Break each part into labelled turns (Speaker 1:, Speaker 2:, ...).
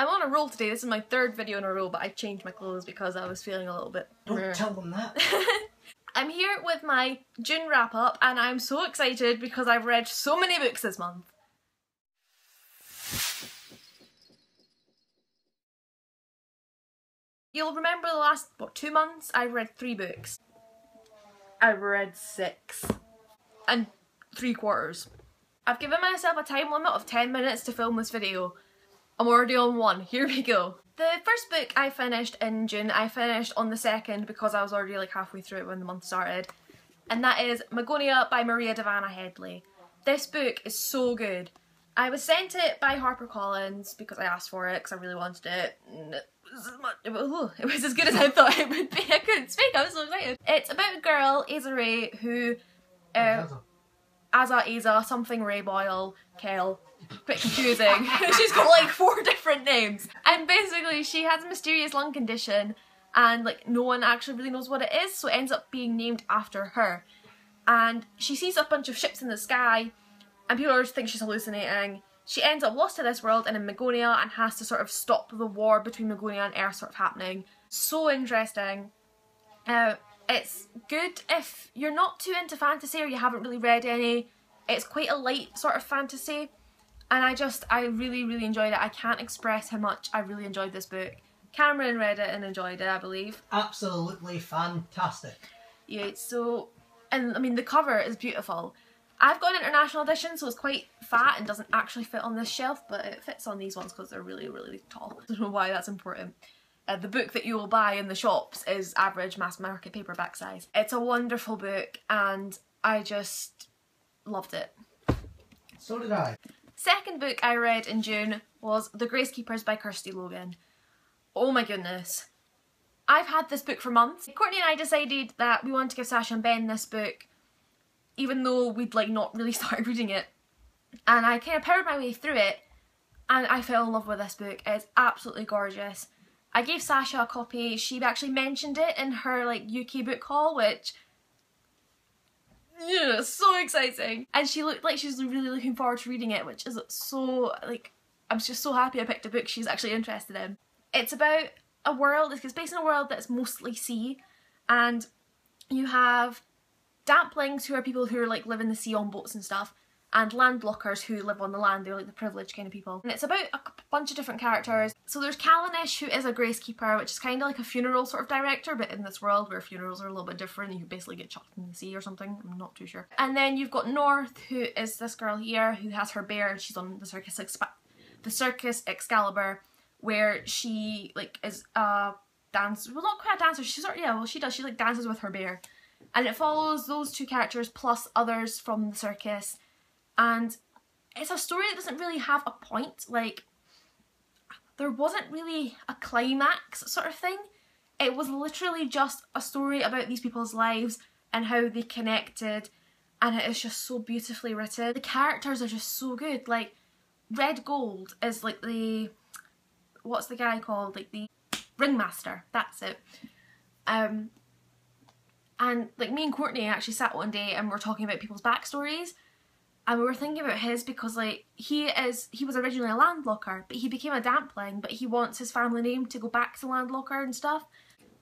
Speaker 1: I'm on a roll today. This is my third video in a row, but I changed my clothes because I was feeling a little bit...
Speaker 2: Don't tell them that.
Speaker 1: I'm here with my June wrap up and I'm so excited because I've read so many books this month. You'll remember the last, 2 months? I've read 3 books. I've read 6. And 3/4. I've given myself a time limit of 10 minutes to film this video. I'm already on 1. Here we go. The first book I finished in June, I finished on the 2nd because I was already like halfway through it when the month started. And that is Magana by Maria Davana Headley. This book is so good. I was sent it by HarperCollins because I asked for it because I really wanted it. It was as good as I thought it would be. I couldn't speak, I was so excited. It's about a girl, Asa Ray, who... Asa, something Ray Boyle, Kel. Bit confusing. She's got like 4 different names. And basically she has a mysterious lung condition and like no one actually really knows what it is, so it ends up being named after her. And she sees a bunch of ships in the sky and people just think she's hallucinating. She ends up lost to this world and in Magana and has to sort of stop the war between Magana and Earth sort of happening. So interesting. It's good if you're not too into fantasy or you haven't really read any. It's quite a light sort of fantasy. And I really enjoyed it. I can't express how much I really enjoyed this book. Cameron read it and enjoyed it, I believe.
Speaker 2: Absolutely fantastic.
Speaker 1: Yeah, so, and I mean the cover is beautiful. I've got an international edition, so it's quite fat and doesn't actually fit on this shelf, but it fits on these ones because they're really tall. I don't know why that's important. The book that you will buy in the shops is average mass market paperback size. It's a wonderful book and I just loved it.
Speaker 2: So did I.
Speaker 1: Second book I read in June was The Gracekeepers by Kirsty Logan. Oh my goodness. I've had this book for months. Courtney and I decided that we wanted to give Sasha and Ben this book even though we'd like not really started reading it. And I kind of powered my way through it and I fell in love with this book. It's absolutely gorgeous. I gave Sasha a copy. She actually mentioned it in her like UK book haul, which... yeah, so exciting. And she looked like she was really looking forward to reading it, which is so, like, I'm just so happy I picked a book she's actually interested in. It's about a world, it's based in a world that's mostly sea, and you have damplings who are people who are like live in the sea on boats and stuff, and landlockers who live on the land, they're like the privileged kind of people. And it's about a bunch of different characters. So there's Callanish, who is a gracekeeper, which is kind of like a funeral sort of director, but in this world where funerals are a little bit different, you basically get chucked in the sea or something, I'm not too sure. And then you've got North, who is this girl here, who has her bear and she's on the Circus Excalibur, where she like is a dancer, well not quite a dancer, she's sort of, yeah, well she does, she like dances with her bear. And it follows those 2 characters plus others from the circus. And it's a story that doesn't really have a point, like, there wasn't really a climax sort of thing. It was literally just a story about these people's lives and how they connected, and it is just so beautifully written. The characters are just so good, like, Red Gold is like the, what's the guy called, like the ringmaster, that's it. And like me and Courtney actually sat one day and we're talking about people's backstories. And we were thinking about his because like he was originally a landlocker, but he became a dampling, but he wants his family name to go back to landlocker and stuff.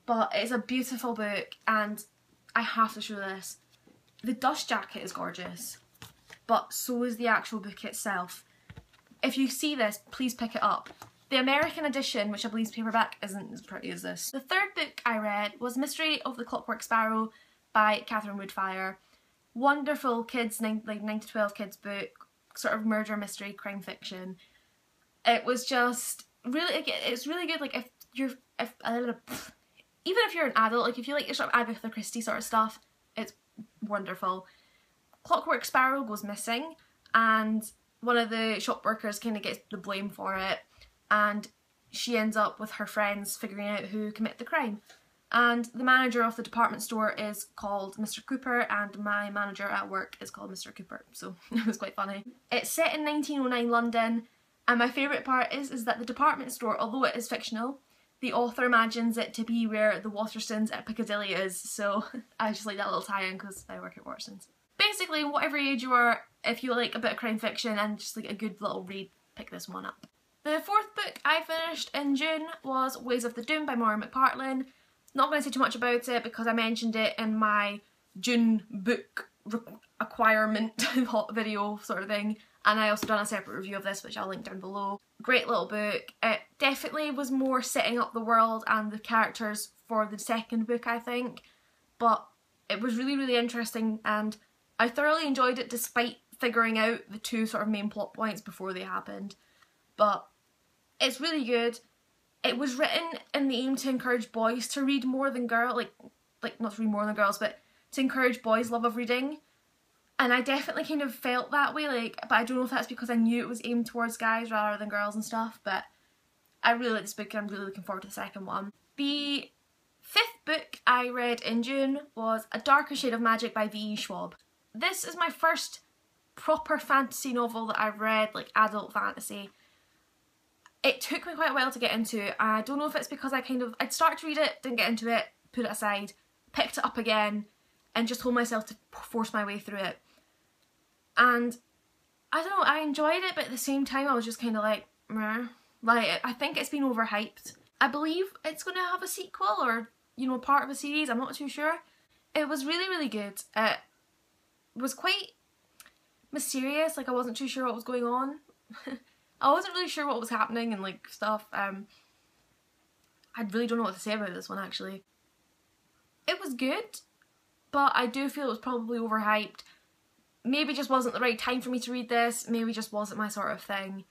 Speaker 1: But it's a beautiful book and I have to show this. The dust jacket is gorgeous, but so is the actual book itself. If you see this, please pick it up. The American edition, which I believe is paperback, isn't as pretty as this. The third book I read was Mystery of the Clockwork Sparrow by Catherine Woodfire. Wonderful kids, like 9 to 12 kids book, sort of murder mystery, crime fiction. It was just really, it's really good. Like even if you're an adult, like if you like your sort of Agatha Christie sort of stuff, it's wonderful. Clockwork Sparrow goes missing, and one of the shop workers kind of gets the blame for it, and she ends up with her friends figuring out who committed the crime. And the manager of the department store is called Mr. Cooper, and my manager at work is called Mr. Cooper, so it was quite funny. It's set in 1909 London, and my favourite part is that the department store, although it is fictional, the author imagines it to be where the Waterstones at Piccadilly is, so I just like that little tie-in because I work at Waterstones. Basically, whatever age you are, if you like a bit of crime fiction and just like a good little read, pick this one up. The fourth book I finished in June was Ways of the Doom by Maura McPartlin. Not going to say too much about it because I mentioned it in my June book acquirement video sort of thing, and I also done a separate review of this which I'll link down below. Great little book. It definitely was more setting up the world and the characters for the second book, I think, but it was really, really interesting and I thoroughly enjoyed it despite figuring out the two sort of main plot points before they happened. But it's really good. It was written in the aim to encourage boys to read more than girls, like not to read more than girls, but to encourage boys' love of reading. And I definitely kind of felt that way, like, but I don't know if that's because I knew it was aimed towards guys rather than girls and stuff, but I really like this book and I'm really looking forward to the second one. The fifth book I read in June was A Darker Shade of Magic by V.E. Schwab. This is my first proper fantasy novel that I've read, like adult fantasy. It took me quite a while to get into. I don't know if it's because I'd started to read it, didn't get into it, put it aside, picked it up again, and just told myself to force my way through it. And I don't know, I enjoyed it, but at the same time I was just kind of like, meh. Like, I think it's been overhyped. I believe it's going to have a sequel or, you know, part of a series, I'm not too sure. It was really, really good. It was quite mysterious, like I wasn't too sure what was going on. I wasn't really sure what was happening and like stuff. I really don't know what to say about this one actually. It was good, but I do feel it was probably overhyped. Maybe just wasn't the right time for me to read this, maybe just wasn't my sort of thing.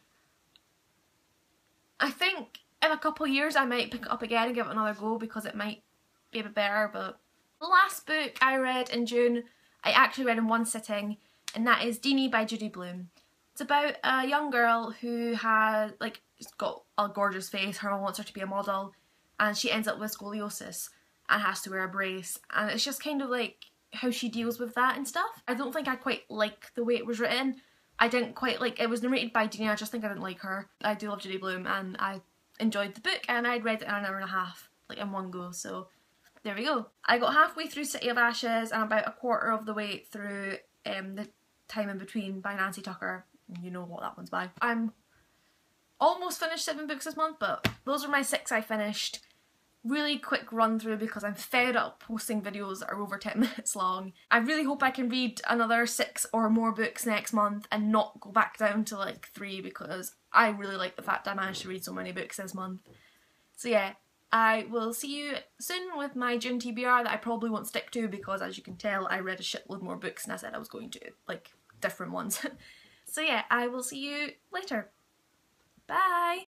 Speaker 1: I think in a couple of years I might pick it up again and give it another go because it might be a bit better, but the last book I read in June, I actually read in one sitting, and that is Dini by Judy Blume. It's about a young girl who has, like, got a gorgeous face, her mum wants her to be a model, and she ends up with scoliosis and has to wear a brace, and it's just kind of like how she deals with that and stuff. I don't think I quite like the way it was written. I didn't quite like, it was narrated by Dini, I just think I didn't like her. I do love Judy Blume and I enjoyed the book and I'd read it in an hour and a half, like in one go, so there we go. I got halfway through City of Ashes and about a quarter of the way through The Time in Between by Nancy Tucker. You know what that one's by. I'm almost finished 7 books this month, but those are my 6 I finished. Really quick run through because I'm fed up posting videos that are over 10 minutes long. I really hope I can read another 6 or more books next month and not go back down to like 3 because I really like the fact I managed to read so many books this month. So yeah, I will see you soon with my June TBR that I probably won't stick to because as you can tell I read a shitload more books than I said I was going to, like different ones. So yeah, I will see you later. Bye!